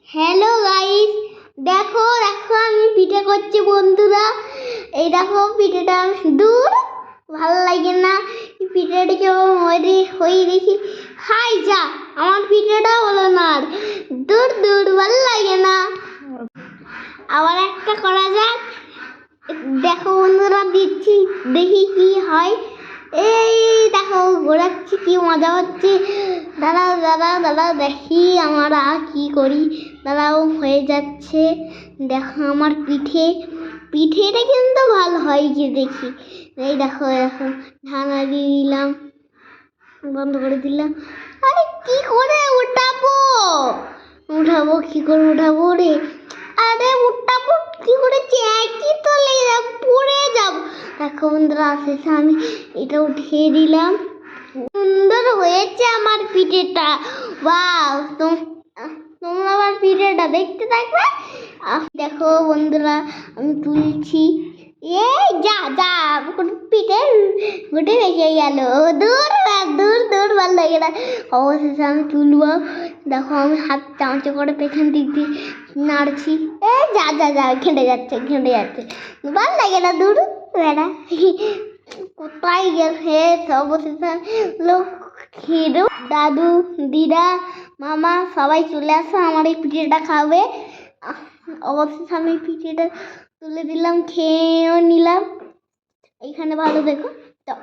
Hello guys, দেখো দেখো আমি পিঠে করছি বন্ধুরা। এই দেখো পিঠেটা দূর ভালো লাগে না। পিঠেটা কেমন হয়ে দেখি, হাই যা আমার পিঠেটা হলো না, আর দূর দূর ভালো লাগে না। আবার একটা করা যাক, দেখো বন্ধুরা দিচ্ছি, দেখি কি হয়। এই দেখো ঘোরাচ্ছি, কি মজা হচ্ছে। দাঁড়াও দাঁড়াও দাঁড়াও দেখি আমরা কি করি। দাঁড়াও হয়ে যাচ্ছে, দেখো আমার পিঠেটা কিন্তু ভালো হয় কি দেখি। এই দেখো দেখো ঢাকনা দিয়ে দিলাম, বন্ধ করে দিলাম। আরে কি করে উঠাবো কি করে উঠাবো রে? আরে উঠাবো কি করে, একই তো লেগে যাব, পড়ে যাব। দেখো বন্ধুরা শেষে আমি এটা উঠিয়ে দিলাম। সুন্দর হয়েছে আমার পিঠেটা। ওয়াও, তোমরা আমার পিঠেটা দেখতে থাকবে। দেখো বন্ধুরা আমি তুলছি। এই যা যা পিঠে গুটে রেখে গেল, দূর দূর দূর ভালো লাগে না। অবশেষে আমি তুলবো। দেখো আমি হাত চামচে করে পেছন দিক দিয়ে নাড়ছি। এই যা যা যা ঘেঁটে যাচ্ছে ভালো লাগে না, দূর বেড়া কোথায় গেছে। অবশেষে লোক হিরো দাদু দিদা মামা সবাই চলে আসো, আমার এই পিঠেটা খাবে। অবশেষে আমি পিঠেটা তুলে দিলাম, খেয়েও নিলাম। এইখানে ভালো দেখো তো।